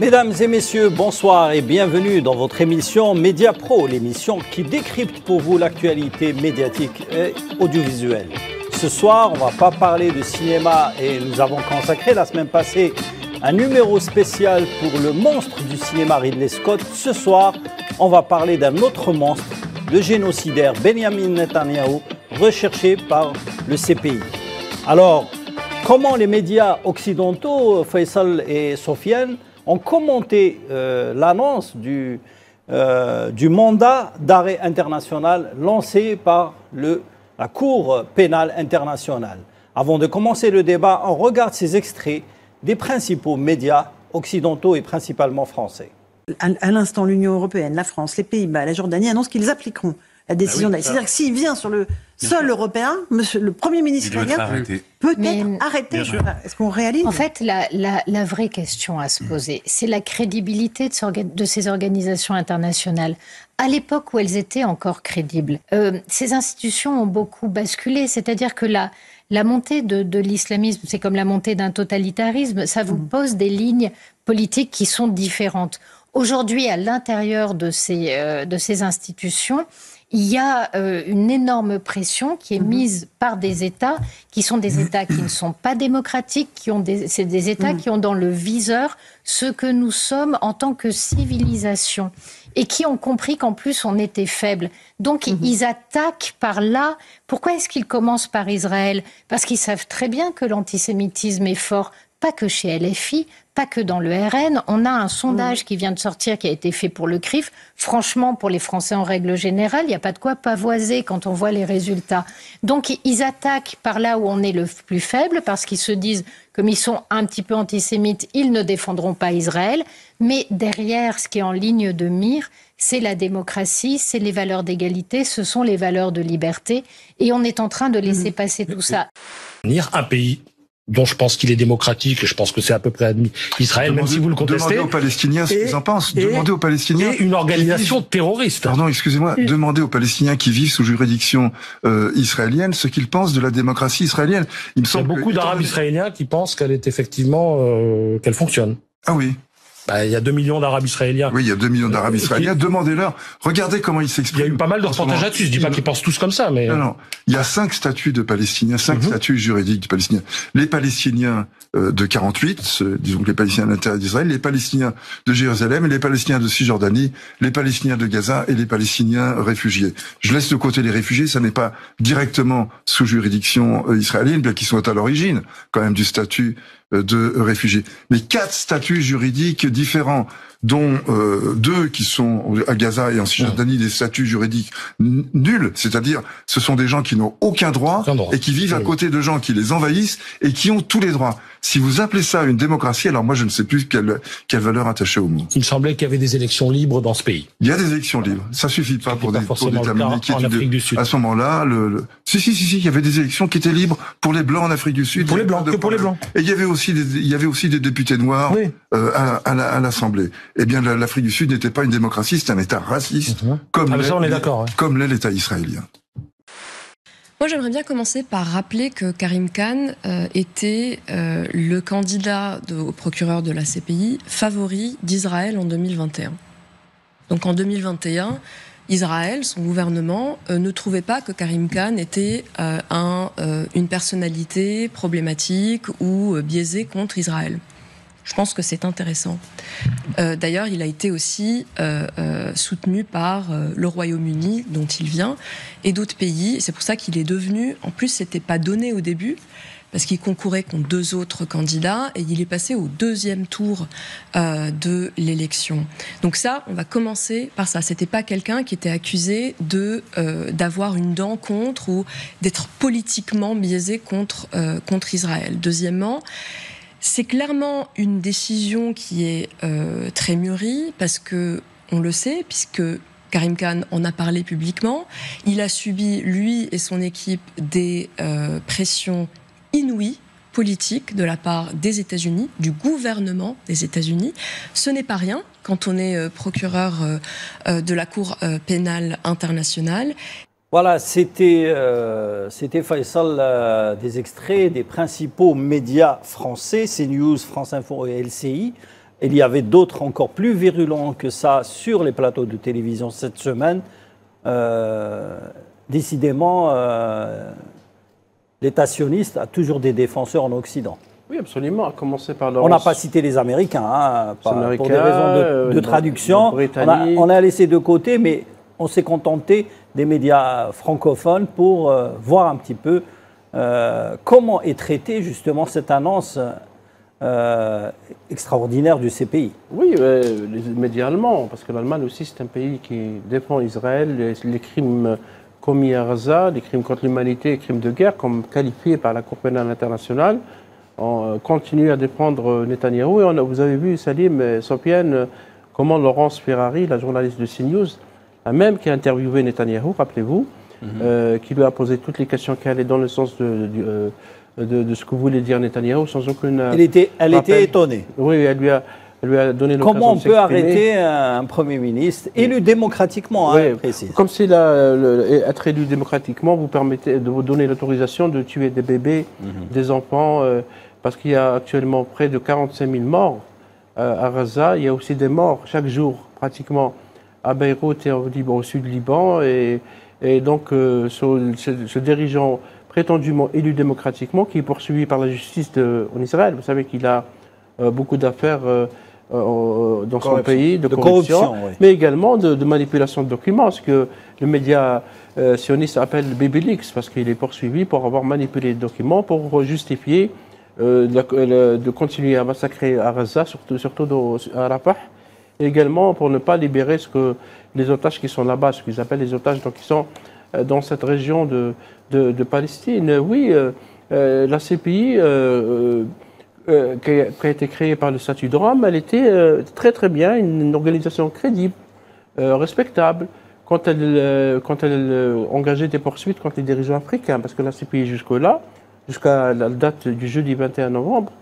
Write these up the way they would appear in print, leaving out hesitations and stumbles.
Mesdames et messieurs, bonsoir et bienvenue dans votre émission Média Pro, l'émission qui décrypte pour vous l'actualité médiatique et audiovisuelle. Ce soir, on ne va pas parler de cinéma et nous avons consacré la semaine passée un numéro spécial pour le monstre du cinéma Ridley Scott. Ce soir, on va parler d'un autre monstre, le génocidaire Benyamin Netanyahou, recherché par le CPI. Alors, comment les médias occidentaux, Faisal et Sofiane, ont commenté l'annonce du mandat d'arrêt international lancé par la Cour pénale internationale. Avant de commencer le débat, on regarde ces extraits des principaux médias occidentaux et principalement français. À l'instant, l'Union européenne, la France, les Pays-Bas, la Jordanie annoncent qu'ils appliqueront la décision d'arrêt. C'est-à-dire que s'il vient sur le sol européen, le Premier ministre israélien peut être arrêté. Est-ce qu'on réalise ? En fait, la vraie question à se poser, c'est la crédibilité de ces organisations internationales. À l'époque où elles étaient encore crédibles, ces institutions ont beaucoup basculé. C'est-à-dire que la montée de l'islamisme, c'est comme la montée d'un totalitarisme, ça vous pose des lignes politiques qui sont différentes. Aujourd'hui, à l'intérieur de ces institutions, il y a une énorme pression qui est mise par des États qui sont des États qui ne sont pas démocratiques, c'est des États qui ont dans le viseur ce que nous sommes en tant que civilisation et qui ont compris qu'en plus on était faible. Donc ils attaquent par là. Pourquoi est-ce qu'ils commencent par Israël ? Parce qu'ils savent très bien que l'antisémitisme est fort, pas que chez LFI, pas que dans le RN. On a un sondage qui vient de sortir, qui a été fait pour le CRIF. Franchement, pour les Français en règle générale, il n'y a pas de quoi pavoiser quand on voit les résultats. Donc, ils attaquent par là où on est le plus faible, parce qu'ils se disent, comme ils sont un petit peu antisémites, ils ne défendront pas Israël. Mais derrière, ce qui est en ligne de mire, c'est la démocratie, c'est les valeurs d'égalité, ce sont les valeurs de liberté. Et on est en train de laisser passer tout ça. Un pays dont je pense qu'il est démocratique, et je pense que c'est à peu près admis, Israël, même si vous le contestez. Demandez aux Palestiniens ce qu'ils en pensent. Demandez aux Palestiniens. Et une organisation terroriste. Pardon, excusez-moi. Demandez aux Palestiniens qui vivent sous juridiction israélienne ce qu'ils pensent de la démocratie israélienne. Il me semble y a beaucoup d'Arabes israéliens qui pensent qu'elle est effectivement, qu'elle fonctionne. Ah oui. Il y a 2 millions d'Arabes israéliens. Oui, il y a 2 millions d'Arabes israéliens. Demandez-leur. Regardez comment ils s'expriment. Il y a eu pas mal de reportages là-dessus. Je dis pas qu'ils pensent tous comme ça, mais... Non. Il y a 5 statuts de Palestiniens, 5 statuts juridiques de Palestiniens. Les Palestiniens de 48, disons que les Palestiniens à l'intérieur d'Israël, les Palestiniens de Jérusalem, et les Palestiniens de Cisjordanie, les Palestiniens de Gaza et les Palestiniens réfugiés. Je laisse de côté les réfugiés, ça n'est pas directement sous juridiction israélienne, bien qu'ils soient à l'origine quand même du statut de réfugiés. Mais 4 statuts juridiques différents, dont 2 qui sont à Gaza et en Cisjordanie des statuts juridiques nuls, c'est-à-dire ce sont des gens qui n'ont aucun droit et qui vivent à côté de gens qui les envahissent et qui ont tous les droits. Si vous appelez ça une démocratie, alors moi je ne sais plus quelle valeur attacher au mot. Il me semblait qu'il y avait des élections libres dans ce pays. Il y a des élections libres. Ça suffit pas pour déterminer qui est Afrique du Sud. À ce moment-là, Si, il y avait des élections qui étaient libres pour les blancs en Afrique du Sud. Pour les blancs, que pour les blancs. Et il y avait aussi des députés noirs à l'Assemblée. Eh bien, l'Afrique du Sud n'était pas une démocratie, c'est un État raciste, comme l'est l'État israélien. Moi, j'aimerais bien commencer par rappeler que Karim Khan était le candidat au procureur de la CPI favori d'Israël en 2021. Donc en 2021, Israël, son gouvernement, ne trouvait pas que Karim Khan était une personnalité problématique ou biaisée contre Israël. Je pense que c'est intéressant. D'ailleurs, il a été aussi soutenu par le Royaume-Uni, dont il vient, et d'autres pays. C'est pour ça qu'il est devenu... En plus, c'était pas donné au début, parce qu'il concourait contre 2 autres candidats, et il est passé au 2e tour de l'élection. Donc ça, on va commencer par ça. C'était pas quelqu'un qui était accusé d'avoir une dent contre ou d'être politiquement biaisé contre Israël. Deuxièmement, c'est clairement une décision qui est très mûrie, parce que on le sait, puisque Karim Khan en a parlé publiquement. Il a subi, lui et son équipe, des pressions inouïes politiques de la part des États-Unis, du gouvernement des États-Unis. Ce n'est pas rien quand on est procureur de la Cour pénale internationale. Voilà, c'était Faisal, des extraits des principaux médias français, CNews, France Info et LCI. Il y avait d'autres encore plus virulents que ça sur les plateaux de télévision cette semaine. Décidément, l'État sioniste a toujours des défenseurs en Occident. Oui, absolument, à commencer par On n'a pas cité les Américains, pour des raisons de traduction. On a laissé de côté, mais on s'est contenté des médias francophones pour voir un petit peu comment est traitée justement cette annonce extraordinaire du CPI. Oui, les médias allemands, parce que l'Allemagne aussi c'est un pays qui défend Israël, les crimes commis à Gaza, les crimes contre l'humanité, les crimes de guerre, comme qualifiés par la Cour pénale internationale, on continue à défendre Netanyahou. Et vous avez vu, Salim et Sofiane, comment Laurence Ferrari, la journaliste de CNews, qui a interviewé Netanyahou, rappelez-vous, qui lui a posé toutes les questions qui allaient dans le sens de ce que voulait dire Netanyahou, sans aucune... Elle était étonnée. Oui, elle lui a donné l'occasion. Comment on peut arrêter un Premier ministre élu démocratiquement, précise. Comme si être élu démocratiquement vous permettait de vous donner l'autorisation de tuer des bébés, des enfants, parce qu'il y a actuellement près de 45 000 morts à Gaza. Il y a aussi des morts chaque jour, pratiquement, à Beyrouth et au sud du Liban. Et donc, ce dirigeant prétendument élu démocratiquement, qui est poursuivi par la justice en Israël. Vous savez qu'il a beaucoup d'affaires dans son pays, de corruption, mais également de manipulation de documents, ce que le média sioniste appelle BabyLeaks, parce qu'il est poursuivi pour avoir manipulé les documents pour justifier de continuer à massacrer à Gaza, surtout à Rafah, et également pour ne pas libérer les otages qui sont là-bas, ce qu'ils appellent les otages qui sont dans cette région de Palestine. Oui, la CPI qui a été créée par le statut de Rome, elle était très très bien, une organisation crédible, respectable, quand elle engageait des poursuites contre les dirigeants africains, parce que la CPI jusqu'à la date du jeudi 21 novembre,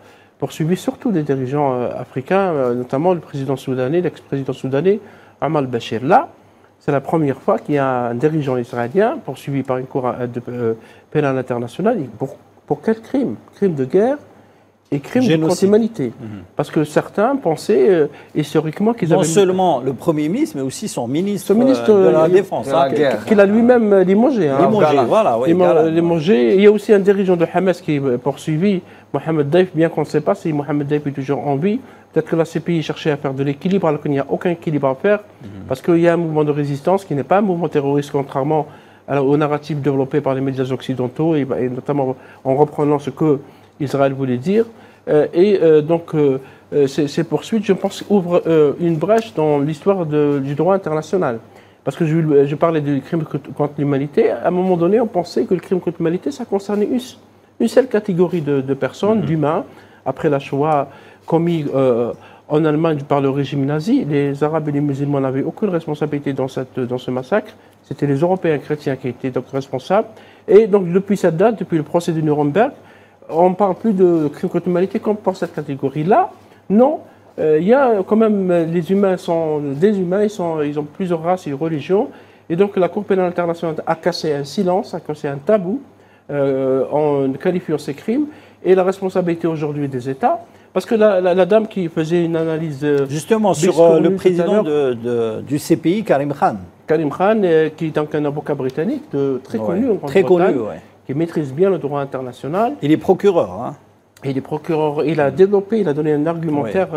poursuivit surtout des dirigeants africains, notamment le président soudanais, l'ex-président soudanais, Omar al-Bashir. Là, c'est la première fois qu'il y a un dirigeant israélien poursuivi par une cour pénale internationale. Pour quel crime? Crime de guerre et crime contre l'humanité. Parce que certains pensaient historiquement qu'ils avaient... Non seulement le Premier ministre, mais aussi son ministre de la Défense. Qu'il a lui-même limogé. Limogé. Il y a aussi un dirigeant de Hamas qui est poursuivi, Mohamed Daif, bien qu'on ne sait pas si Mohamed Daif est toujours en vie. Peut-être que la CPI cherchait à faire de l'équilibre, alors qu'il n'y a aucun équilibre à faire, parce qu'il y a un mouvement de résistance qui n'est pas un mouvement terroriste, contrairement au narratif développé par les médias occidentaux, et notamment en reprenant ce que Israël voulait dire. Donc, ces poursuites, je pense, ouvrent une brèche dans l'histoire du droit international. Parce que je parlais du crime contre l'humanité. À un moment donné, on pensait que le crime contre l'humanité, ça concernait une seule catégorie de personnes, d'humains. Après la Shoah commis en Allemagne par le régime nazi, les Arabes et les musulmans n'avaient aucune responsabilité dans ce massacre. C'était les Européens chrétiens qui étaient donc responsables. Et donc, depuis cette date, depuis le procès de Nuremberg, on ne parle plus de crime contre l'humanité comme pour cette catégorie-là. Non, il y a quand même, les humains sont des humains, ils ont plusieurs races et religions. Et donc la Cour pénale internationale a cassé un silence, a cassé un tabou en qualifiant ces crimes. Et la responsabilité aujourd'hui des États, parce que la dame qui faisait une analyse... Justement, sur le président du CPI, Karim Khan. Karim Khan, qui est donc un avocat britannique très connu en Grande-Bretagne, qui maîtrise bien le droit international. Il est procureur. Il est procureur. Il a donné un argumentaire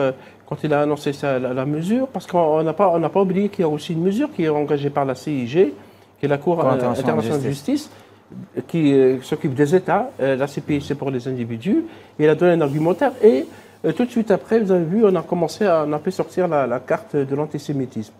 quand il a annoncé la mesure, parce qu'on n'a pas oublié qu'il y a aussi une mesure qui est engagée par la CIG, qui est la Cour internationale de justice, qui s'occupe des États. La CPI, c'est pour les individus. Il a donné un argumentaire. Et tout de suite après, vous avez vu, on a fait sortir la carte de l'antisémitisme.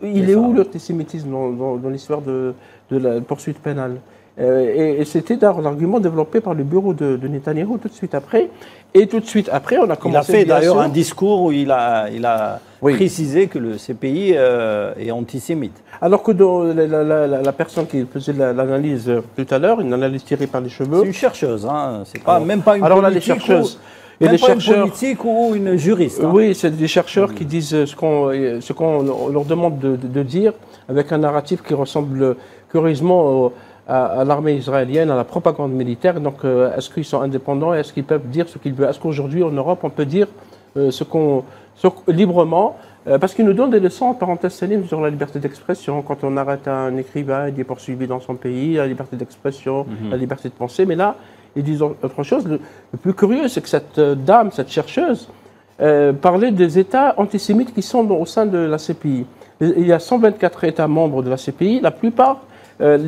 Il est où l'antisémitisme dans l'histoire de la poursuite pénale? Et c'était l'argument développé par le bureau de Netanyahou tout de suite après. Et tout de suite après, on a commencé... Il a fait d'ailleurs un discours où il a précisé que le CPI est antisémite. Alors que la personne qui faisait l'analyse tout à l'heure, une analyse tirée par les cheveux... C'est une chercheuse, c'est pas, même pas une alors politique. Là, les chercheuses... Même pas une politique ou une juriste. Oui, c'est des chercheurs qui disent ce qu'on leur demande de dire, avec un narratif qui ressemble curieusement à l'armée israélienne, à la propagande militaire. Donc, est-ce qu'ils sont indépendants? Est-ce qu'ils peuvent dire ce qu'ils veulent? Est-ce qu'aujourd'hui, en Europe, on peut dire ce librement, parce qu'il nous donne des leçons, en parenthèse Salim, sur la liberté d'expression. Quand on arrête un écrivain, il est poursuivi dans son pays, la liberté d'expression, la liberté de penser. Mais là, ils disent autre chose. Le plus curieux, c'est que cette dame, cette chercheuse, parlait des États antisémites qui sont au sein de la CPI. Il y a 124 États membres de la CPI, la plupart,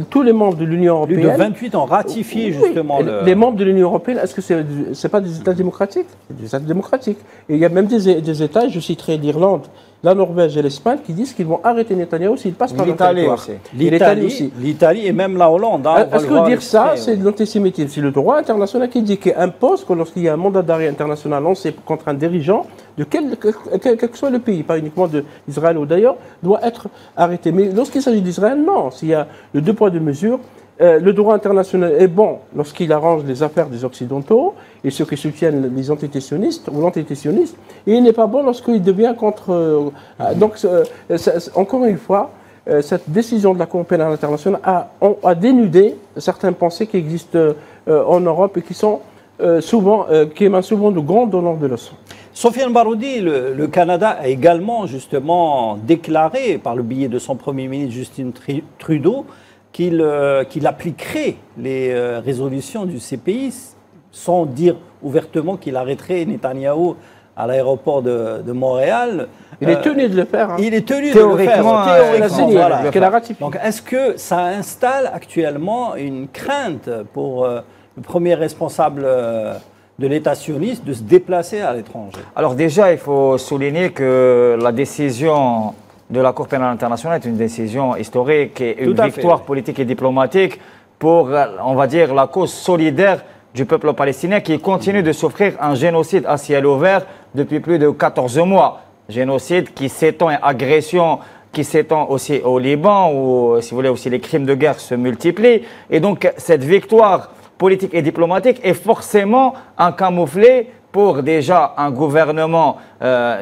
tous les membres de l'Union européenne... Plus de 28 ont ratifié justement les membres de l'Union européenne, est-ce que c'est pas des États démocratiques? C'est des États démocratiques. Et il y a même des États, je citerai l'Irlande, la Norvège et l'Espagne, qui disent qu'ils vont arrêter Netanyahou s'il passe par leur territoire. L'Italie aussi. L'Italie et même la Hollande. Est-ce que dire ça, c'est de l'antisémitisme? C'est le droit international qui dit, qui impose que lorsqu'il y a un mandat d'arrêt international lancé contre un dirigeant, de quel que soit le pays, pas uniquement d'Israël ou d'ailleurs, doit être arrêté. Mais lorsqu'il s'agit d'Israël, non. S'il y a le 2 poids 2 mesures, le droit international est bon lorsqu'il arrange les affaires des Occidentaux et ceux qui soutiennent les antitétionnistes ou l'antitétionnisme, et il n'est pas bon lorsqu'il devient contre... donc, encore une fois, cette décision de la Cour pénale internationale a dénudé certaines pensées qui existent en Europe et qui sont qui émanent souvent de grands donneurs de leçons. Sofiane Baroudi, le Canada a également justement déclaré par le biais de son Premier ministre Justin Trudeau qu'il appliquerait les résolutions du CPI sans dire ouvertement qu'il arrêterait Netanyahou à l'aéroport de Montréal. Il est tenu de le faire. Hein. Il est tenu de le faire. Théoriquement, voilà. Donc est-ce que ça installe actuellement une crainte pour le premier responsable de l'État sioniste de se déplacer à l'étranger? Alors déjà, il faut souligner que la décision de la Cour pénale internationale est une décision historique et une victoire politique et diplomatique pour, on va dire, la cause solidaire du peuple palestinien qui continue de souffrir un génocide à ciel ouvert depuis plus de 14 mois. Génocide qui s'étend et agression qui s'étend aussi au Liban où, si vous voulez, aussi les crimes de guerre se multiplient. Et donc, cette victoire politique et diplomatique est forcément un camouflet pour déjà un gouvernement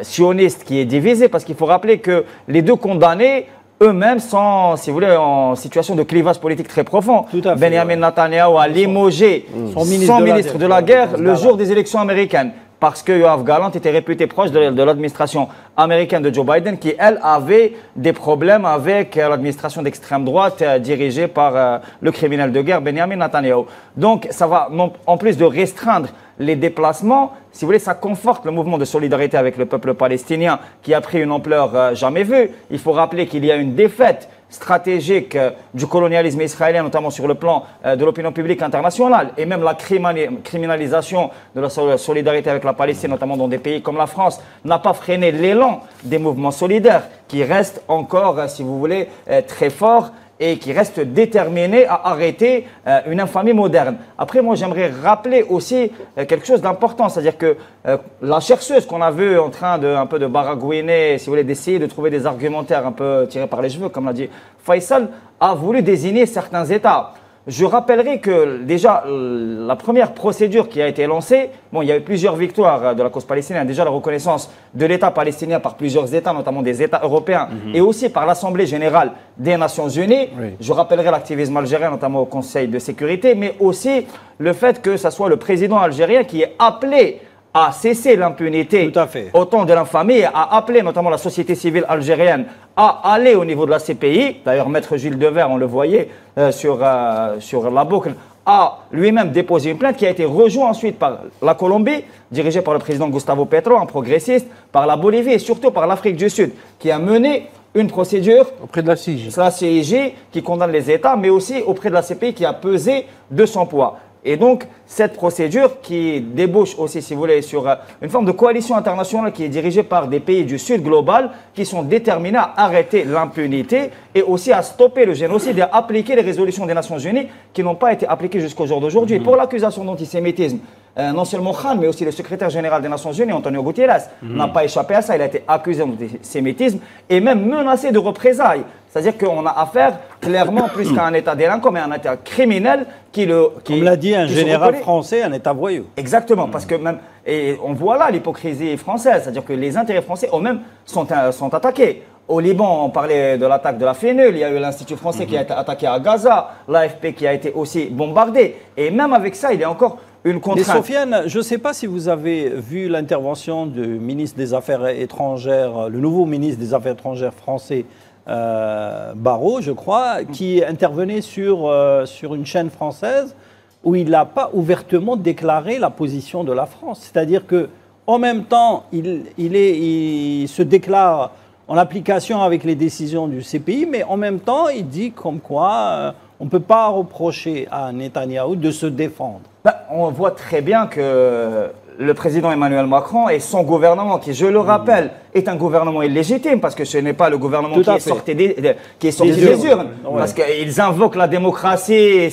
sioniste qui est divisé, parce qu'il faut rappeler que les deux condamnés eux-mêmes sont, si vous voulez, en situation de clivage politique très profond. Benjamin Netanyahu a limogé son ministre de la Guerre le jour des élections américaines, parce que Yoav Gallant était réputé proche de l'administration américaine de Joe Biden, qui, elle, avait des problèmes avec l'administration d'extrême droite dirigée par le criminel de guerre Benjamin Netanyahu. Donc, ça va, en plus de restreindre les déplacements, si vous voulez, ça conforte le mouvement de solidarité avec le peuple palestinien qui a pris une ampleur jamais vue. Il faut rappeler qu'il y a une défaite stratégique du colonialisme israélien, notamment sur le plan de l'opinion publique internationale, et même la criminalisation de la solidarité avec la Palestine, notamment dans des pays comme la France, n'a pas freiné l'élan des mouvements solidaires qui restent encore, si vous voulez, très forts et qui restent déterminés à arrêter une infamie moderne. Après, moi, j'aimerais rappeler aussi quelque chose d'important, c'est-à-dire que la chercheuse qu'on a vue en train de un peu de baragouiner, si vous voulez, d'essayer de trouver des argumentaires un peu tirés par les cheveux, comme l'a dit Faisal, a voulu désigner certains États. Je rappellerai que déjà, la première procédure qui a été lancée, bon, il y a eu plusieurs victoires de la cause palestinienne. Déjà, la reconnaissance de l'État palestinien par plusieurs États, notamment des États européens, et aussi par l'Assemblée générale des Nations Unies. Oui. Je rappellerai l'activisme algérien, notamment au Conseil de sécurité, mais aussi le fait que ce soit le président algérien qui est appelé à cesser l'impunité autant de l'infamie, a appelé notamment la société civile algérienne à aller au niveau de la CPI. D'ailleurs, Maître Gilles Devers, on le voyait sur la boucle, a lui-même déposé une plainte qui a été rejointe ensuite par la Colombie, dirigée par le président Gustavo Petro, un progressiste, par la Bolivie et surtout par l'Afrique du Sud, qui a mené une procédure auprès de la CIJ. La CIJ qui condamne les États, mais aussi auprès de la CPI qui a pesé de son poids. Et donc, cette procédure qui débouche aussi, si vous voulez, sur une forme de coalition internationale qui est dirigée par des pays du Sud global qui sont déterminés à arrêter l'impunité et aussi à stopper le génocide et à appliquer les résolutions des Nations Unies qui n'ont pas été appliquées jusqu'au jour d'aujourd'hui. Pour l'accusation d'antisémitisme, non seulement Khan, mais aussi le secrétaire général des Nations Unies, Antonio Gutiérrez, n'a pas échappé à ça. Il a été accusé d'antisémitisme et même menacé de représailles. C'est-à-dire qu'on a affaire clairement plus qu'à un État délinquant, mais à un État criminel comme l'a dit un général français, un État voyou. Exactement, parce que même, et on voit là l'hypocrisie française, c'est-à-dire que les intérêts français eux-mêmes sont attaqués. Au Liban, on parlait de l'attaque de la FNUL, il y a eu l'Institut français qui a été attaqué à Gaza, l'AFP qui a été aussi bombardé. Et même avec ça, il y a encore une contrainte. Mais Sofiane, je ne sais pas si vous avez vu l'intervention du ministre des Affaires étrangères, le nouveau ministre des Affaires étrangères français, Barrot, je crois, qui intervenait sur une chaîne française où il n'a pas ouvertement déclaré la position de la France. C'est-à-dire qu'en même temps, il se déclare en application avec les décisions du CPI, mais en même temps, il dit comme quoi on ne peut pas reprocher à Netanyahou de se défendre. On voit très bien que le président Emmanuel Macron et son gouvernement, qui, je le rappelle, est un gouvernement illégitime, parce que ce n'est pas le gouvernement qui est sorti des urnes, parce qu'ils invoquent la démocratie.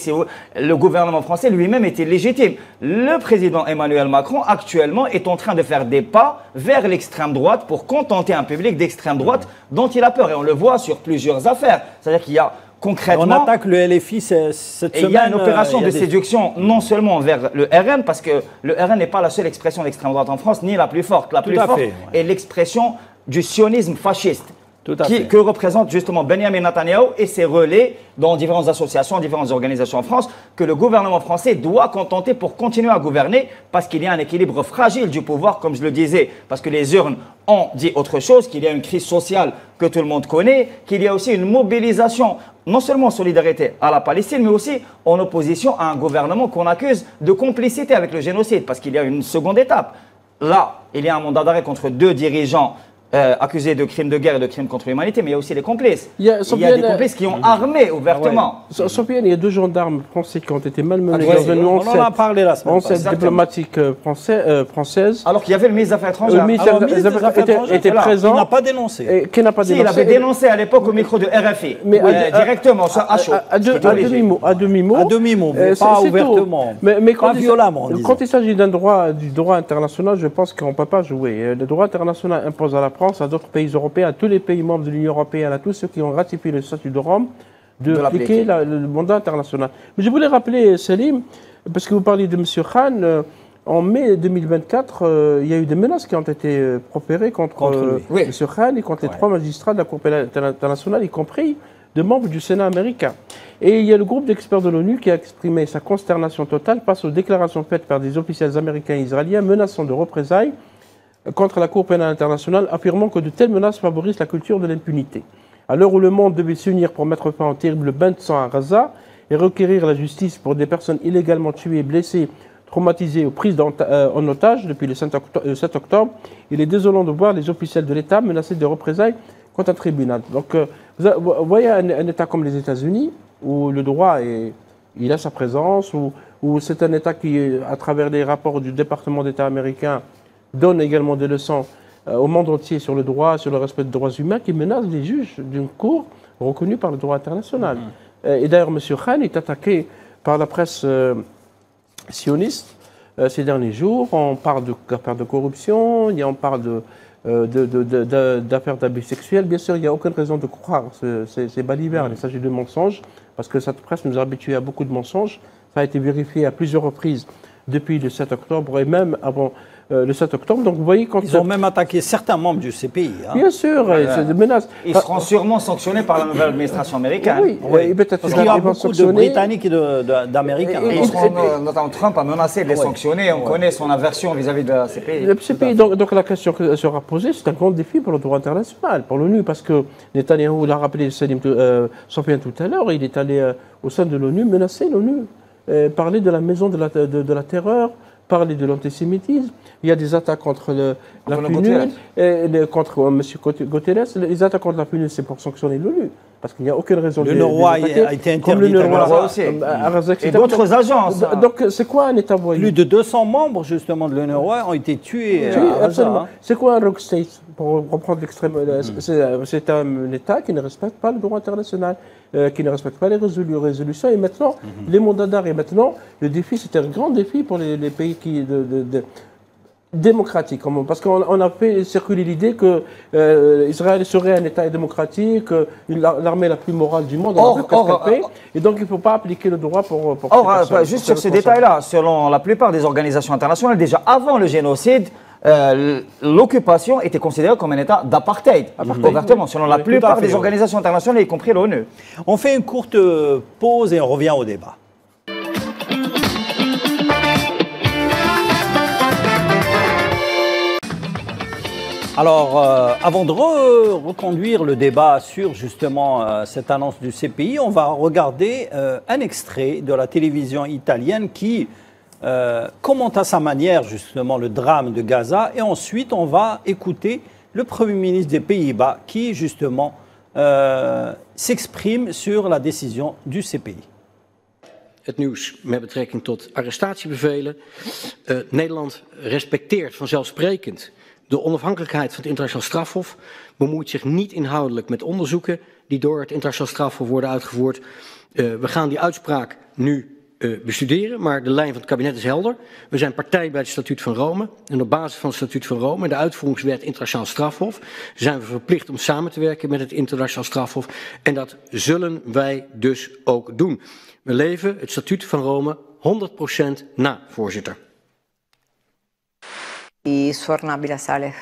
Le gouvernement français lui-même est illégitime. Le président Emmanuel Macron, actuellement, est en train de faire des pas vers l'extrême droite pour contenter un public d'extrême droite dont il a peur. Et on le voit sur plusieurs affaires. C'est-à-dire qu'il y a concrètement, on attaque le LFI cette semaine. Il y a une opération de séduction non seulement vers le RN, parce que le RN n'est pas la seule expression d'extrême droite en France, ni la plus forte. La plus forte est l'expression du sionisme fasciste, que représente justement Benjamin Netanyahou et ses relais dans différentes associations, différentes organisations en France, que le gouvernement français doit contenter pour continuer à gouverner, parce qu'il y a un équilibre fragile du pouvoir, comme je le disais, parce que les urnes ont dit autre chose, qu'il y a une crise sociale que tout le monde connaît, qu'il y a aussi une mobilisation, non seulement en solidarité à la Palestine, mais aussi en opposition à un gouvernement qu'on accuse de complicité avec le génocide, parce qu'il y a une seconde étape. Là, il y a un mandat d'arrêt contre 2 dirigeants accusés de crimes de guerre et de crimes contre l'humanité, mais il y a aussi les complices. Il y a des complices qui ont armé ouvertement. Sofiane, il y a 2 gendarmes français qui ont été malmenés dans une enceinte diplomatique française. Alors qu'il y avait le ministre des Affaires étrangères. Le ministre des Affaires étrangères était présent. Il n'a pas dénoncé. Qui n'a pas dénoncé. Il avait dénoncé à l'époque au micro de RFI, directement, à chaud. À demi-mot. À demi-mot, mais pas ouvertement. Pas violemment. Quand il s'agit du droit international, je pense qu'on ne peut pas jouer. Le droit international impose à la France, à d'autres pays européens, à tous les pays membres de l'Union européenne, à tous ceux qui ont ratifié le statut de Rome, d'appliquer le mandat international. Mais je voulais rappeler, Salim, parce que vous parliez de M. Khan, en mai 2024, il y a eu des menaces qui ont été proférées contre M. Khan et contre les 3 magistrats de la Cour pénale internationale, y compris de membres du Sénat américain. Et il y a le groupe d'experts de l'ONU qui a exprimé sa consternation totale face aux déclarations faites par des officiels américains et israéliens menaçant de représailles contre la Cour pénale internationale, affirmant que de telles menaces favorisent la culture de l'impunité. À l'heure où le monde devait s'unir pour mettre fin au terrible bain de sang à Gaza et requérir la justice pour des personnes illégalement tuées, blessées, traumatisées ou prises en otage depuis le 7 octobre, il est désolant de voir les officiels de l'État menacés de représailles contre un tribunal. Donc, vous voyez un État comme les États-Unis, où le droit il a sa présence, où c'est un État qui, à travers les rapports du département d'État américain, donne également des leçons au monde entier sur le droit, sur le respect des droits humains, qui menace les juges d'une cour reconnue par le droit international. Et d'ailleurs, M. Khan est attaqué par la presse sioniste ces derniers jours. On parle d'affaires de corruption, on parle d'affaires d'abus sexuels. Bien sûr, il n'y a aucune raison de croire ces balivernes. Il s'agit de mensonges, parce que cette presse nous a habitués à beaucoup de mensonges. Ça a été vérifié à plusieurs reprises depuis le 7 octobre et même avant le 7 octobre. Donc vous voyez, quand ils ont même attaqué certains membres du CPI. Hein. Bien sûr, c'est des menaces. Ils seront sûrement sanctionnés par la nouvelle administration américaine. Oui, peut-être. Parce qu'il y a beaucoup de Britanniques et d'Américains. Notamment Trump a menacé de les sanctionner. On connaît son aversion vis-à-vis de la CPI. Le CPI, donc la question qui sera posée, c'est un grand défi pour le droit international, pour l'ONU, parce que Netanyahou l'a rappelé, Sofiane tout à l'heure, il est allé au sein de l'ONU menacer l'ONU, parler de la maison de la terreur, parler de l'antisémitisme. Il y a des attaques contre la PNUD, contre M. Guterres. Les attaques contre la PNUD, c'est pour sanctionner l'ONU. Parce qu'il n'y a aucune raison de les attaquer. A été interdit et d'autres agences. Donc, c'est quoi un État voyou? Plus de 200 membres, justement, de l'UNRWA ont été tués. Absolument. C'est quoi un rogue state? Pour reprendre l'extrême, c'est un État qui ne respecte pas le droit international, qui ne respecte pas les résolutions. Et maintenant, les mandats d'arrêt. Maintenant, le défi, c'est un grand défi pour les pays démocratiques. Parce qu'on a fait circuler l'idée que Israël serait un État démocratique, l'armée la plus morale du monde. Et donc, il ne faut pas appliquer le droit pour juste sur ce détail-là, selon la plupart des organisations internationales, déjà avant le génocide, l'occupation était considérée comme un état d'apartheid, ouvertement, selon la plupart des organisations internationales, y compris l'ONU. On fait une courte pause et on revient au débat. Alors, avant de reconduire le débat sur justement cette annonce du CPI, on va regarder un extrait de la télévision italienne qui commente à sa manière justement le drame de Gaza. Et ensuite, on va écouter le Premier ministre des Pays-Bas qui justement s'exprime sur la décision du CPI. Het nieuws met betrekking tot arrestatiebevelen. Nederland respecteert vanzelfsprekend de onafhankelijkheid van het internationaal strafhof, bemoeit zich niet inhoudelijk met onderzoeken die door het internationaal strafhof worden uitgevoerd. We gaan die uitspraak nu bestuderen, maar de lijn van het kabinet is helder. We zijn partij bij het Statuut van Rome en op basis van het Statuut van Rome en de uitvoeringswet internationaal strafhof zijn we verplicht om samen te werken met het internationaal strafhof en dat zullen wij dus ook doen. We leven het Statuut van Rome 100% na, voorzitter. Suor Nabila Saleh.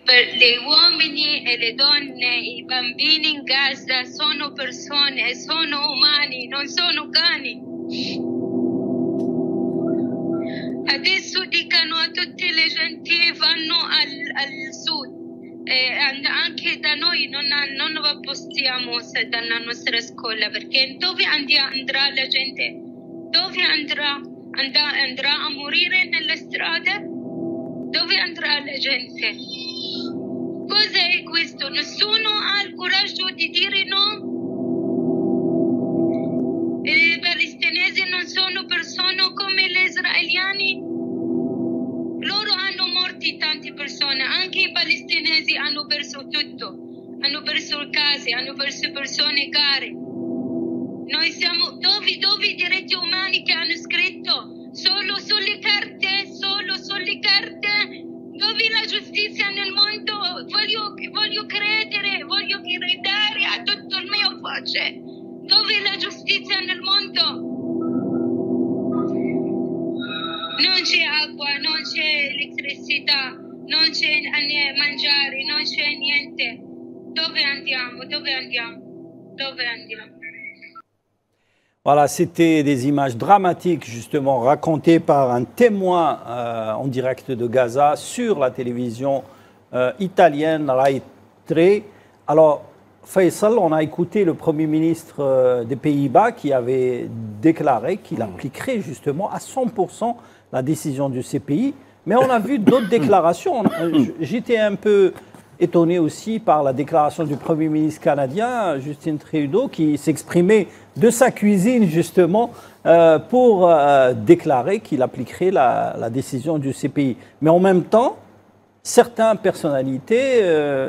Le uomini e le donne, i bambini in Gaza sono persone, sono umani, non sono cani. Adesso dicano a tutte le gente vanno al sud. Anche da noi non possiamo stare alla nostra scuola perché dove andrà la gente? Dove andrà a morire nelle strade? Dove andrà la gente? Cosa è questo? Nessuno ha il coraggio di dire no? I palestinesi non sono persone come gli israeliani? Loro hanno morti tante persone, anche i palestinesi hanno perso tutto, hanno perso case, hanno perso persone care. Noi siamo dove i diritti umani che hanno scritto? Solo sulle carte, solo sulle carte. Dove la giustizia nel mondo? Voglio credere, voglio gridare a tutto il mio voce. Dove la giustizia nel mondo? Non c'è acqua, non c'è elettricità, non c'è mangiare, non c'è niente. Dove andiamo? Dove andiamo? Dove andiamo? Voilà, c'était des images dramatiques justement racontées par un témoin en direct de Gaza sur la télévision italienne Rai 3. Alors, Faisal, on a écouté le Premier ministre des Pays-Bas qui avait déclaré qu'il appliquerait justement à 100% la décision du CPI. Mais on a vu d'autres déclarations. J'étais un peu étonné aussi par la déclaration du Premier ministre canadien, Justin Trudeau, qui s'exprimait de sa cuisine justement pour déclarer qu'il appliquerait la décision du CPI. Mais en même temps, certaines personnalités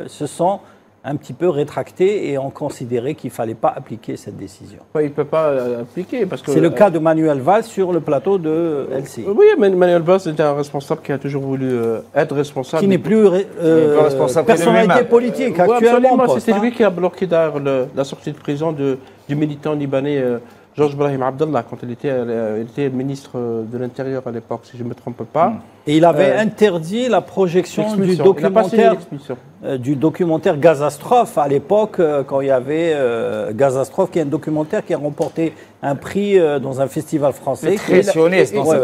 se sont un petit peu rétractées et ont considéré qu'il ne fallait pas appliquer cette décision. Il ne peut pas appliquer parce que... C'est le cas de Manuel Valls sur le plateau de LCI. Oui, mais Manuel Valls était un responsable qui a toujours voulu être responsable. Qui n'est plus personnalité politique actuellement. C'était lui qui a bloqué d'ailleurs la sortie de prison du militant libanais Georges Brahim Abdallah, quand il était ministre de l'Intérieur à l'époque, si je ne me trompe pas. Et il avait interdit la projection du documentaire Gazastrophe à l'époque, quand il y avait Gazastrophe, qui est un documentaire qui a remporté un prix dans un festival français.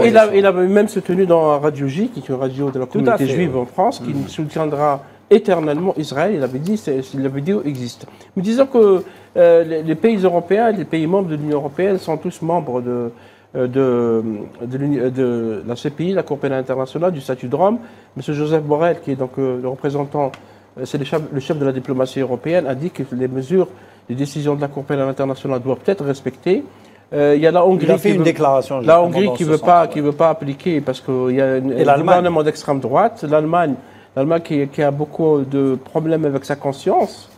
Il avait même soutenu dans Radio J, qui est une radio de la communauté juive en France, qui soutiendra éternellement Israël. Il avait dit, la vidéo existe. Mais disons que les pays européens, les pays membres de l'Union européenne sont tous membres de la CPI, la Cour pénale internationale, du statut de Rome. M. Joseph Borrell, qui est donc le représentant, c'est le chef de la diplomatie européenne, a dit que les mesures, les décisions de la Cour pénale internationale doivent être respectées. Il y a la Hongrie, qui ne veut pas appliquer parce qu'il y a un gouvernement d'extrême droite. L'Allemagne qui a beaucoup de problèmes avec sa conscience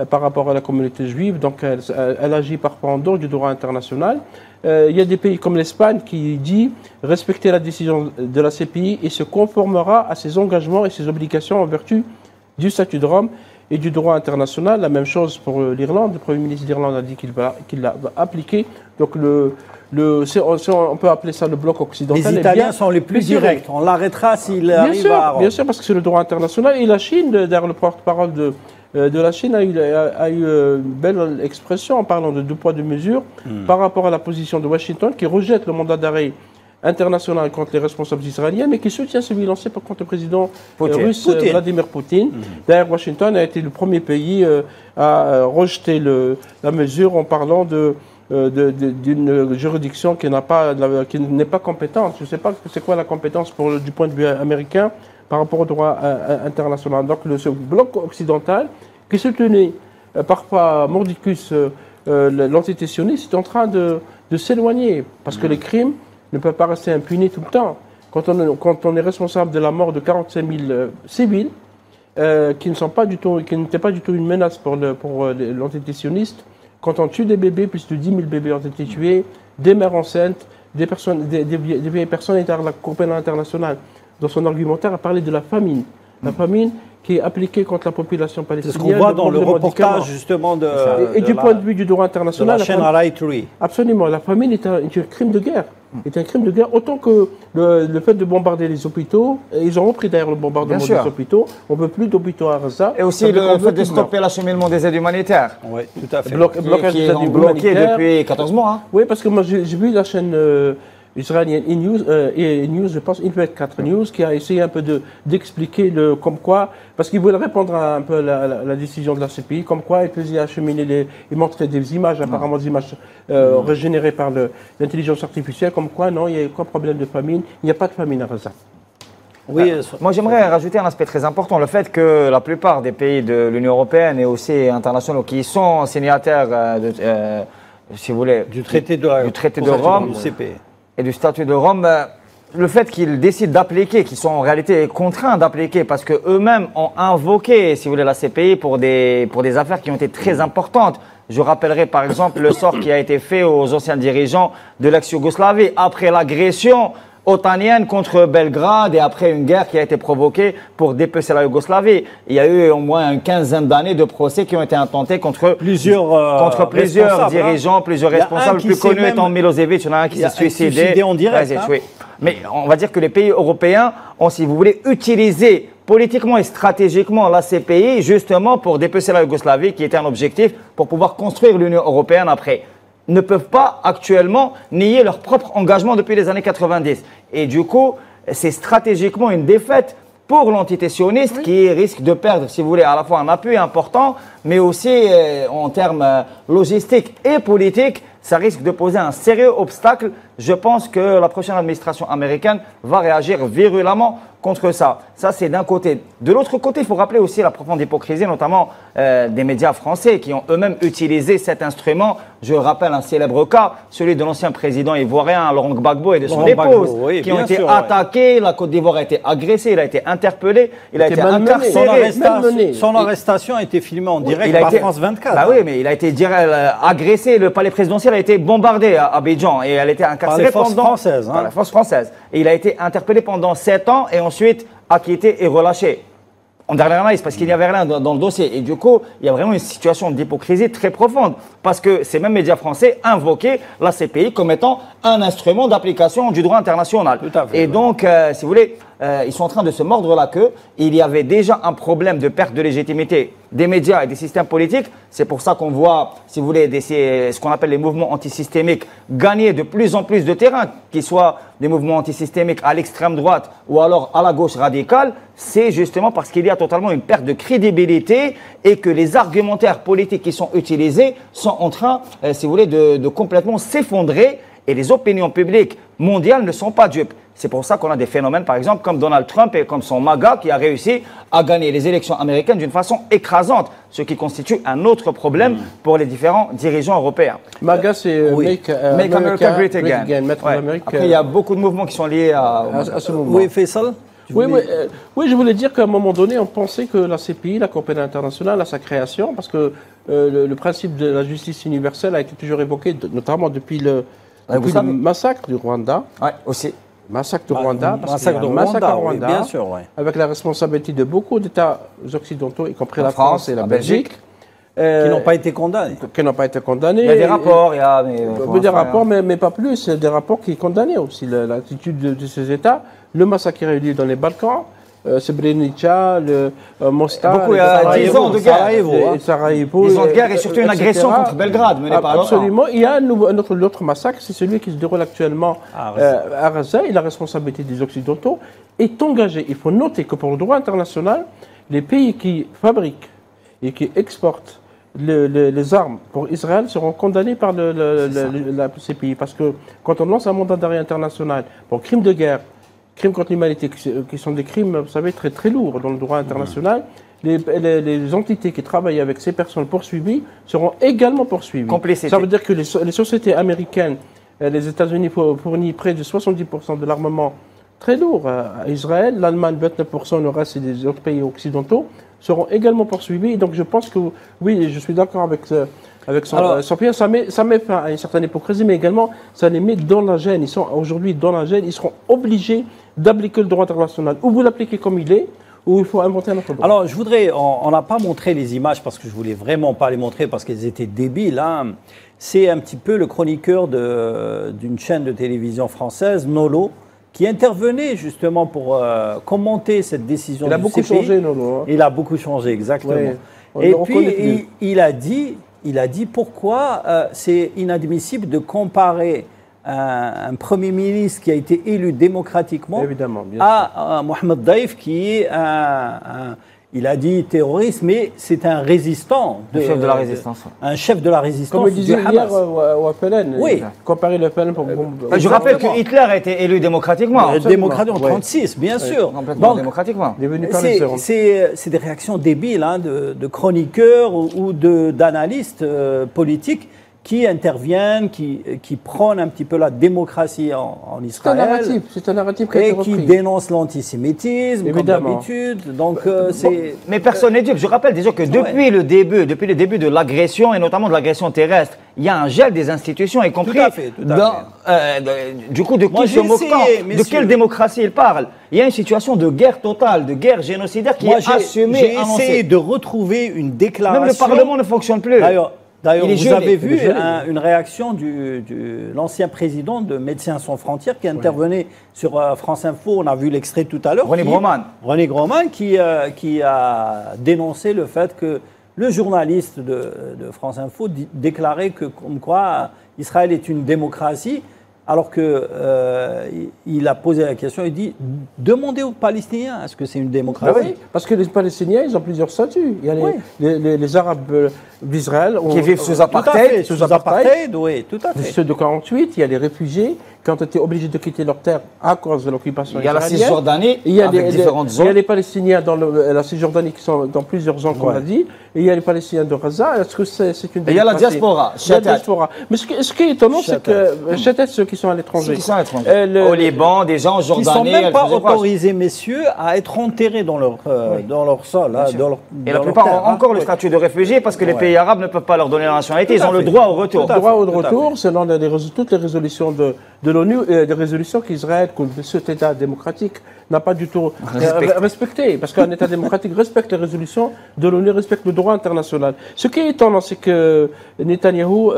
par rapport à la communauté juive, donc elle agit par pendant du droit international. Il y a des pays comme l'Espagne qui dit respecter la décision de la CPI et se conformera à ses engagements et ses obligations en vertu du statut de Rome et du droit international. La même chose pour l'Irlande. Le Premier ministre d'Irlande a dit qu'il l'a appliqué. Donc on peut appeler ça le bloc occidental. Les Italiens sont les plus directs. On l'arrêtera s'il arrive à Rome. Bien sûr, parce que c'est le droit international. Et la Chine, derrière le porte-parole de la Chine, a eu une belle expression en parlant de deux poids, deux mesures par rapport à la position de Washington qui rejette le mandat d'arrêt international contre les responsables israéliens, mais qui soutient celui lancé contre le président russe Vladimir Poutine. D'ailleurs, Washington a été le premier pays à rejeter la mesure en parlant d'une juridiction qui n'est pas compétente. Je ne sais pas c'est quoi la compétence du point de vue américain par rapport au droit international. Donc ce bloc occidental qui soutenait parfois mordicus l'entité sioniste est en train de s'éloigner parce que les crimes ne peuvent pas rester impunis tout le temps. Quand on est responsable de la mort de 45 000 civils qui n'étaient pas du tout une menace pour l'entité sioniste, quand on tue des bébés, plus de 10 000 bébés ont été tués, des mères enceintes, des vieilles personnes, et la Cour pénale internationale, dans son argumentaire, a parlé de la famine. La famine qui est appliquée contre la population palestinienne. C'est ce qu'on voit dans le reportage justement du point de vue du droit international. De la chaîne Al Tree. Absolument. La famine est un crime de guerre. C'est un crime de guerre, autant que le fait de bombarder les hôpitaux. Ils ont repris d'ailleurs le bombardement des hôpitaux. On ne veut plus d'hôpitaux à Gaza. Et aussi le fait de stopper l'acheminement des aides humanitaires. Oui, tout à fait. Blocage des aides humanitaires depuis 14 mois. Hein. Oui, parce que moi j'ai vu la chaîne israélienne E-News, je pense, E24 News, qui a essayé un peu d'expliquer comme quoi, parce qu'ils voulaient répondre à un peu la décision de la CPI, comme quoi ils faisaient acheminer ils montraient des images, apparemment des images régénérées par l'intelligence artificielle, comme quoi non, il n'y a aucun problème de famine, il n'y a pas de famine à Gaza. Oui, moi j'aimerais rajouter un aspect très important, le fait que la plupart des pays de l'Union européenne et aussi internationaux qui sont signataires, si vous voulez, du traité de Rome, du CP. Et du statut de Rome, le fait qu'ils décident d'appliquer, qu'ils sont en réalité contraints d'appliquer, parce qu'eux-mêmes ont invoqué, si vous voulez, la CPI pour des affaires qui ont été très importantes. Je rappellerai par exemple le sort qui a été fait aux anciens dirigeants de l'ex-Yougoslavie après l'agression otanienne contre Belgrade et après une guerre qui a été provoquée pour dépecer la Yougoslavie. Il y a eu au moins une quinzaine d'années de procès qui ont été intentés contre plusieurs dirigeants, plusieurs responsables, le plus connu étant Milosevic. Il y en a un qui s'est suicidé en direct. Mais on va dire que les pays européens ont, si vous voulez, utilisé politiquement et stratégiquement la CPI justement pour dépecer la Yougoslavie, qui était un objectif pour pouvoir construire l'Union européenne après. Ne peuvent pas actuellement nier leur propre engagement depuis les années 90. Et du coup, c'est stratégiquement une défaite pour l'entité sioniste qui risque de perdre, si vous voulez, à la fois un appui important, mais aussi en termes logistiques et politiques, ça risque de poser un sérieux obstacle. Je pense que la prochaine administration américaine va réagir virulemment contre ça. Ça, c'est d'un côté. De l'autre côté, il faut rappeler aussi la profonde hypocrisie, notamment des médias français qui ont eux-mêmes utilisé cet instrument. Je rappelle un célèbre cas, celui de l'ancien président ivoirien Laurent Gbagbo et de son épouse, qui ont été attaqués. La Côte d'Ivoire a été agressée, il a été interpellé, il a été incarcéré. Son arrestation a été filmée en direct par France 24. Bah oui, mais il a été agressé. Le palais présidentiel a été bombardé à Abidjan et elle a été incarcérée par la force française. Et il a été interpellé pendant 7 ans et ensuite acquitté et relâché. En dernière analyse, parce qu'il n'y avait rien dans le dossier. Et du coup, il y a vraiment une situation d'hypocrisie très profonde. Parce que ces mêmes médias français invoquaient la CPI comme étant un instrument d'application du droit international. Tout à fait, et donc, si vous voulez, ils sont en train de se mordre la queue. Il y avait déjà un problème de perte de légitimité des médias et des systèmes politiques. C'est pour ça qu'on voit, si vous voulez, ce qu'on appelle les mouvements antisystémiques gagner de plus en plus de terrain, qu'ils soient des mouvements antisystémiques à l'extrême droite ou alors à la gauche radicale. C'est justement parce qu'il y a totalement une perte de crédibilité et que les argumentaires politiques qui sont utilisés sont en train, si vous voulez, de complètement s'effondrer. Et les opinions publiques mondiales ne sont pas dupes. C'est pour ça qu'on a des phénomènes, par exemple, comme Donald Trump et comme son MAGA qui a réussi à gagner les élections américaines d'une façon écrasante, ce qui constitue un autre problème pour les différents dirigeants européens. MAGA, c'est Make America Great Again. Après, il y a beaucoup de mouvements qui sont liés à ce mouvement. Oui, Faisal. Oui, je voulais dire qu'à un moment donné, on pensait que la CPI, la Cour pénale internationale, à sa création, parce que le principe de la justice universelle a été toujours évoqué, notamment depuis le massacre du Rwanda. Oui, aussi. Massacre du Rwanda, massacre du Rwanda, bien sûr, avec la responsabilité de beaucoup d'États occidentaux, y compris la France et la Belgique. Qui n'ont pas été condamnés. Qui n'ont pas été condamnés. Il y a des rapports, des rapports, mais pas plus. C'est des rapports qui condamnaient aussi l'attitude de ces États. Le massacre qui a eu lieu dans les Balkans. Srebrenica, le Mostar, beaucoup, 10 ans de guerre. Sarajevo, 10 ans de guerre et surtout une agression contre Belgrade menée par l'OTAN. Absolument. Il y a l'autre massacre, c'est celui qui se déroule actuellement à Gaza, et la responsabilité des Occidentaux est engagée. Il faut noter que pour le droit international, les pays qui fabriquent et qui exportent les armes pour Israël seront condamnés par ces pays. Parce que quand on lance un mandat d'arrêt international pour crimes de guerre, crimes contre l'humanité, qui sont des crimes, vous savez, très très lourds dans le droit international, les entités qui travaillent avec ces personnes poursuivies seront également poursuivies. Complicité. Ça veut dire que les sociétés américaines, les États-Unis fournissent près de 70% de l'armement très lourd à Israël, l'Allemagne 29%, le reste c'est des autres pays occidentaux, seront également poursuivis. Et donc je pense que, oui, je suis d'accord avec son pire, ça met fin à une certaine hypocrisie, mais également ça les met dans la gêne. Ils sont aujourd'hui dans la gêne, ils seront obligés d'appliquer le droit international. Ou vous l'appliquez comme il est, ou il faut inventer un autre droit. Alors je voudrais, on n'a pas montré les images parce que je voulais vraiment pas les montrer parce qu'elles étaient débiles. Hein. C'est un petit peu le chroniqueur d'une chaîne de télévision française, Nolo, qui intervenait justement pour commenter cette décision du CPI. Il a beaucoup changé, Nolo. Hein. Il a beaucoup changé, exactement. Oui. Et puis, il a dit pourquoi c'est inadmissible de comparer un Premier ministre qui a été élu démocratiquement à Mohamed Daïf, qui est il a dit terroriste, mais c'est un résistant. Un chef de la résistance. Un chef de la résistance. Comme il disait hier au FLN. Oui. Comparer le FLN pour... Je rappelle que Hitler a été élu démocratiquement. Démocratiquement, en 1936, bien sûr. Complètement démocratiquement. C'est des réactions débiles hein, de chroniqueurs ou d'analystes politiques qui interviennent, qui prônent un petit peu la démocratie en Israël. C'est un narratif et qui dénonce l'antisémitisme, comme d'habitude. Donc, mais personne n'est dupe. Je rappelle déjà que depuis le début de l'agression, et notamment de l'agression terrestre, il y a un gel des institutions, y compris du coup, de qui se moque, de quelle démocratie il parle. Il y a une situation de guerre totale, de guerre génocidaire qui est assumée. J'ai essayé de retrouver une déclaration. Même le Parlement ne fonctionne plus. D'ailleurs, vous avez vu une réaction de l'ancien président de Médecins sans frontières qui intervenait sur France Info. On a vu l'extrait tout à l'heure. René Groman qui a dénoncé le fait que le journaliste de France Info déclarait que, comme quoi, Israël est une démocratie. Alors qu'il a posé la question, il dit « Demandez aux Palestiniens, est-ce que c'est une démocratie ?» Oui, parce que les Palestiniens, ils ont plusieurs statuts. Il y a les Arabes d'Israël qui vivent sous apartheid. Sous apartheid, oui, tout à fait. Ceux de 48, il y a les réfugiés qui ont été obligés de quitter leur terre à cause de l'occupation israélienne. Il y a la Cisjordanie avec différentes zones. Il y a les Palestiniens dans la Cisjordanie qui sont dans plusieurs zones, comme on l'a dit. Et il y a les Palestiniens de Gaza. Est-ce que c'est une démocratie? Il y a la diaspora. Mais ce qui est étonnant, c'est que ceux qui sont à l'étranger. Au Liban, des gens en Jordanie. Ils ne sont même pas autorisés, messieurs, à être enterrés dans leur sol. Et la plupart ont encore le statut de réfugiés parce que les pays arabes ne peuvent pas leur donner la nationalité. Ils ont le droit au retour. Le droit au retour, selon toutes les résolutions de l'ONU, des résolutions qu'Israël, que cet État démocratique, n'a pas du tout respecté. Parce qu'un État démocratique respecte les résolutions de l'ONU, respecte le droit international. Ce qui est étonnant, c'est que Netanyahou,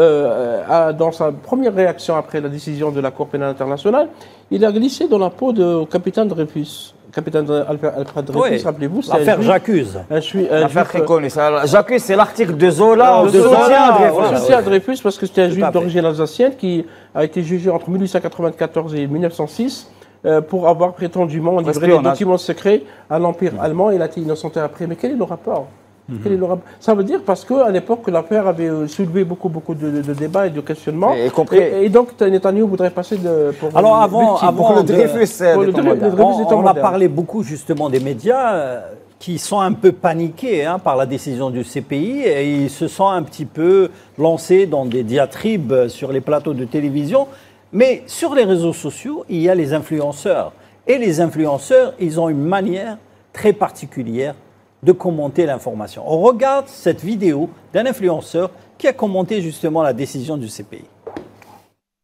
dans sa première réaction après la décision de la Cour pénale internationale, il a glissé dans la peau du capitaine Dreyfus. Capitaine Alfred Dreyfus, rappelez-vous, c'est l'affaire J'accuse. L'affaire très connue. J'accuse, c'est l'article de Zola de soutien à Dreyfus, parce que c'était un juif d'origine alsacienne qui a été jugé entre 1894 et 1906 pour avoir prétendument livré des documents secrets à l'Empire allemand. Il a été innocenté après. Mais quel est le rapport? Ça veut dire parce qu'à l'époque, l'affaire avait soulevé beaucoup de débats et de questionnements. Et donc, Netanyahou voudrait passer pour le Dreyfus. On a parlé beaucoup justement des médias qui sont un peu paniqués par la décision du CPI et ils se sont un petit peu lancés dans des diatribes sur les plateaux de télévision. Mais sur les réseaux sociaux, il y a les influenceurs. Et les influenceurs, ils ont une manière très particulière de commenter l'information. On regarde cette vidéo d'un influenceur qui a commenté justement la décision du CPI.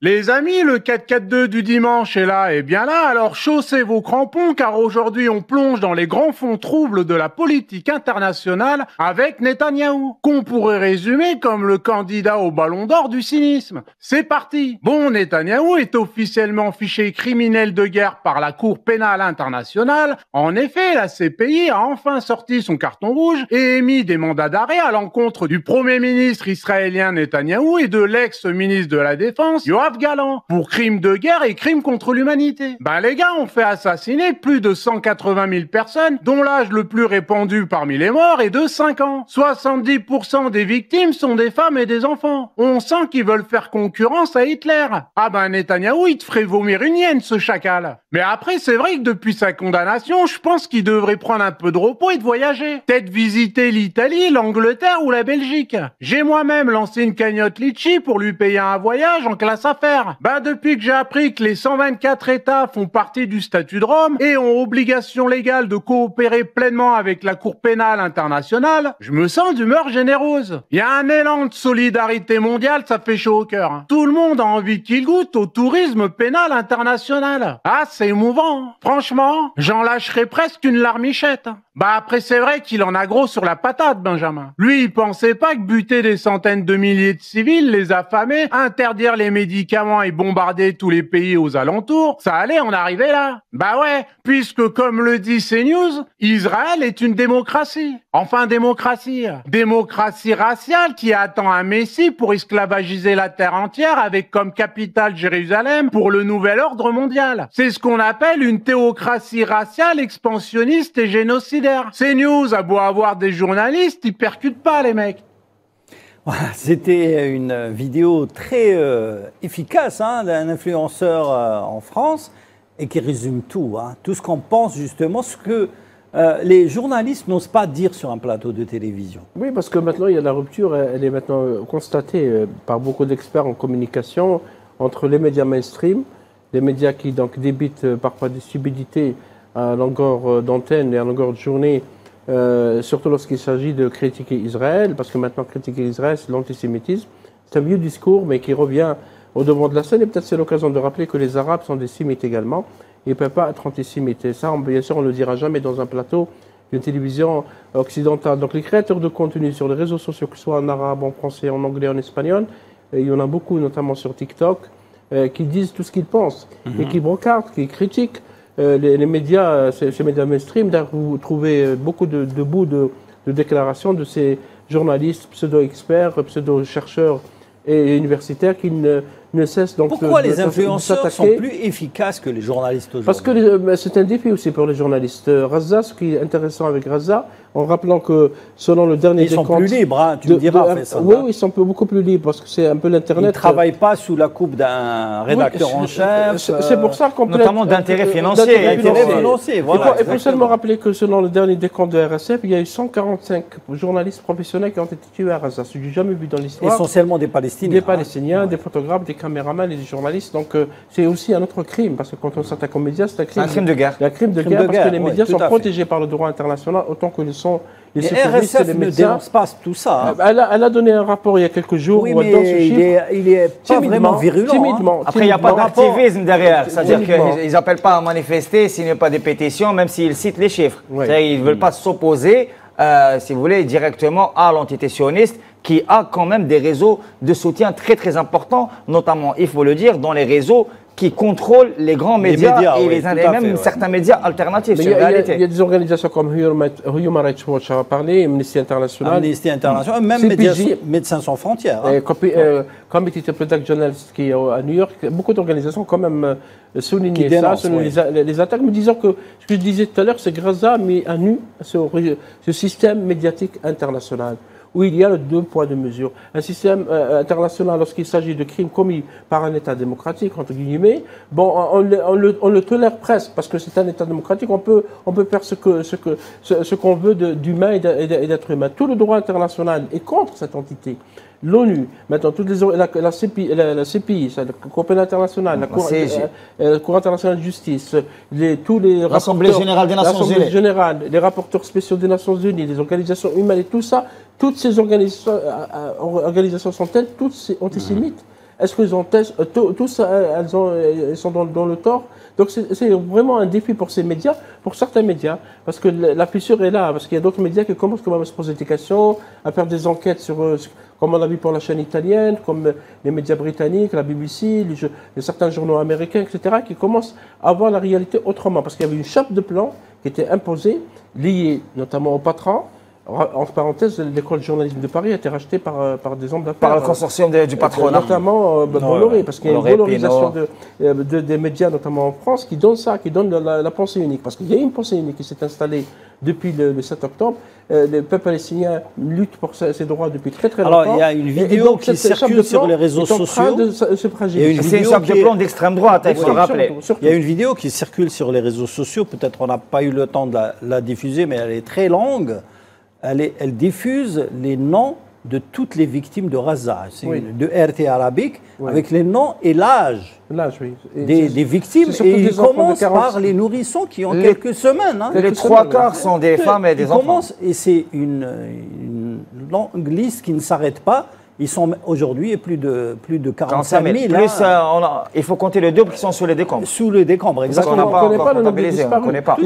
Les amis, le 4-4-2 du dimanche est là et bien là, alors chaussez vos crampons car aujourd'hui on plonge dans les grands fonds troubles de la politique internationale avec Netanyahou, qu'on pourrait résumer comme le candidat au ballon d'or du cynisme. C'est parti. Bon, Netanyahou est officiellement fiché criminel de guerre par la Cour pénale internationale. En effet, la CPI a enfin sorti son carton rouge et émis des mandats d'arrêt à l'encontre du Premier ministre israélien Netanyahou et de l'ex-ministre de la Défense, Yoav Gallant, pour crimes de guerre et crimes contre l'humanité. Ben les gars ont fait assassiner plus de 180 000 personnes, dont l'âge le plus répandu parmi les morts est de 5 ans. 70% des victimes sont des femmes et des enfants. On sent qu'ils veulent faire concurrence à Hitler. Ah ben Netanyahou, il te ferait vomir une hyène, ce chacal. Mais après, c'est vrai que depuis sa condamnation, je pense qu'il devrait prendre un peu de repos et de voyager. Peut-être visiter l'Italie, l'Angleterre ou la Belgique. J'ai moi-même lancé une cagnotte Litchi pour lui payer un voyage en classe affaires. Ben depuis que j'ai appris que les 124 États font partie du statut de Rome et ont obligation légale de coopérer pleinement avec la Cour pénale internationale, je me sens d'humeur généreuse. Il y a un élan de solidarité mondiale, ça fait chaud au cœur. Tout le monde a envie qu'il goûte au tourisme pénal international. Ah, c'est émouvant. Franchement, j'en lâcherais presque une larmichette. Bah après c'est vrai qu'il en a gros sur la patate, Benjamin. Lui, il pensait pas que buter des centaines de milliers de civils, les affamer, interdire les médicaments et bombarder tous les pays aux alentours, ça allait en arriver là. Bah ouais, puisque comme le dit CNews, Israël est une démocratie. Enfin démocratie raciale qui attend un messie pour esclavagiser la terre entière avec comme capitale Jérusalem pour le nouvel ordre mondial. C'est ce qu'on appelle une théocratie raciale expansionniste et génocidaire. CNews a beau avoir des journalistes, ils percutent pas les mecs. Voilà, c'était une vidéo très efficace d'un influenceur en France et qui résume tout, tout ce qu'on pense justement, ce que les journalistes n'osent pas dire sur un plateau de télévision. Oui, parce que maintenant, il y a la rupture, elle est maintenant constatée par beaucoup d'experts en communication entre les médias mainstream, les médias qui donc débitent parfois des stupidités à longueur d'antenne et à longueur de journée, surtout lorsqu'il s'agit de critiquer Israël, parce que maintenant critiquer Israël, c'est l'antisémitisme. C'est un vieux discours, mais qui revient au devant de la scène, et peut-être c'est l'occasion de rappeler que les Arabes sont des sémites également, et ne peuvent pas être antisémites. Et ça, bien sûr, on ne le dira jamais dans un plateau d'une télévision occidentale. Donc les créateurs de contenu sur les réseaux sociaux, que ce soit en arabe, en français, en anglais, en espagnol, il y en a beaucoup, notamment sur TikTok, qui disent tout ce qu'ils pensent, et qui brocardent, qui critiquent. Les médias, ces médias mainstream, vous trouvez beaucoup de bouts de déclarations de ces journalistes, pseudo-experts, pseudo-chercheurs et universitaires qui ne cessent donc Pourquoi les influenceurs sont plus efficaces que les journalistes aujourd'hui? Parce que c'est un défi aussi pour les journalistes. Raza, ce qui est intéressant avec Raza, en rappelant que selon le dernier décompte... Ils sont plus libres, tu me diras. Oui, ils sont beaucoup plus libres parce que c'est un peu l'Internet. Ils ne travaillent pas sous la coupe d'un rédacteur en chef. C'est pour ça qu'on peut... Notamment d'intérêts financiers. Voilà, il faut seulement rappeler que selon le dernier décompte de RSF, il y a eu 145 journalistes professionnels qui ont été tués à Raza. Ce que je n'ai jamais vu dans l'histoire. Essentiellement des Palestiniens. Des Palestiniens, des photographes, des caméramans et des journalistes. Donc c'est aussi un autre crime, parce que quand on s'attaque aux médias, c'est un crime de guerre. Un crime de guerre, parce que les médias sont protégés par le droit international autant que le sont les secouristes et les médias. Ne dénonce pas tout ça. Elle a donné un rapport il y a quelques jours. Oui, mais il est pas vraiment virulent. Timidement. Après, il n'y a pas d'activisme derrière. C'est-à-dire qu'ils n'appellent pas à manifester s'il n'y a pas des pétitions, même s'ils citent les chiffres. Ils ne veulent pas s'opposer, si vous voulez, directement à l'entité sioniste, qui a quand même des réseaux de soutien très très importants, notamment, il faut le dire, dans les réseaux qui contrôlent les grands médias et même certains médias alternatifs. Il y a des organisations comme Human Rights Watch a parlé, Amnesty International, même Médecins sans frontières. Committee to Protect Journalists qui est à New York, beaucoup d'organisations quand même souligné ça, les attaques, me disant que ce que je disais tout à l'heure, c'est que Gaza a mis à nu ce système médiatique international, où il y a le 2 poids 2 mesures. Un système international, lorsqu'il s'agit de crimes commis par un État démocratique, entre guillemets, bon, on le tolère presque, parce que c'est un État démocratique, on peut faire ce qu'on veut d'humain et d'être humain. Tout le droit international est contre cette entité. L'ONU, maintenant, la CPI, la Cour pénale internationale, la Cour internationale de justice, l'Assemblée générale des Nations Unies, les rapporteurs spéciaux des Nations Unies, les organisations humaines et tout ça, toutes ces organisations sont-elles toutes antisémites? Est-ce qu'ils ont tous, elles sont dans le tort? Donc c'est vraiment un défi pour ces médias, pour certains médias, parce que la fissure est là, parce qu'il y a d'autres médias qui commencent quand même à se poser des questions, à faire des enquêtes sur, comme on a vu pour la chaîne italienne, comme les médias britanniques, la BBC, certains journaux américains, etc., qui commencent à voir la réalité autrement, parce qu'il y avait une chape de plomb qui était imposée, liée notamment au patron. En parenthèse, l'école de journalisme de Paris a été rachetée par des hommes d'affaires. Par le consortium du patronat. Notamment Bolloré, parce qu'il y a une valorisation des médias, notamment en France, qui donne ça, qui donne la pensée unique. Parce qu'il y a une pensée unique qui s'est installée depuis le 7 octobre. Le peuple palestinien lutte pour ses droits depuis très très longtemps. Alors, il y a une vidéo qui circule sur les réseaux sociaux. C'est une chape de plomb d'extrême droite, il faut le rappeler. Il y a une vidéo qui circule sur les réseaux sociaux. Peut-être on n'a pas eu le temps de la diffuser, mais elle est très longue. Elle diffuse les noms de toutes les victimes de Gaza, de RT arabique, avec les noms et l'âge des victimes. Et il commence par les nourrissons qui ont quelques semaines. Les trois quarts sont des femmes et des enfants. Et c'est une longue liste qui ne s'arrête pas. Ils sont aujourd'hui plus de 45 000. Plus, il faut compter les doubles qui sont sous les décombres. Sous les décombres, exactement. On ne connaît pas le nombre de disparus. On ne connaît pas.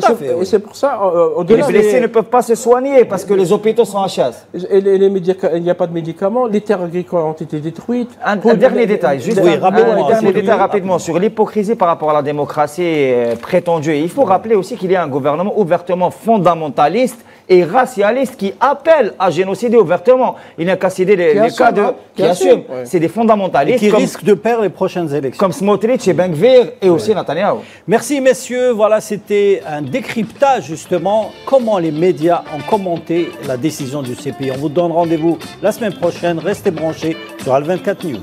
Et c'est pour ça, les blessés ne peuvent pas se soigner parce que les hôpitaux sont en chasse. Et il n'y a pas de médicaments. Les terres agricoles ont été détruites. Un dernier détail, juste un dernier détail rapidement sur l'hypocrisie par rapport à la démocratie prétendue. Il faut rappeler aussi qu'il y a un gouvernement ouvertement fondamentaliste et racialiste qui appelle à génocider ouvertement. Il n'y a qu'à citer les cas qui assument. C'est des fondamentalistes. Et qui risquent de perdre les prochaines élections. Comme Smotrich et Ben-Gvir et aussi Netanyahu. Merci messieurs. Voilà, c'était un décryptage justement comment les médias ont commenté la décision du CPI. On vous donne rendez-vous la semaine prochaine. Restez branchés sur Al24 News.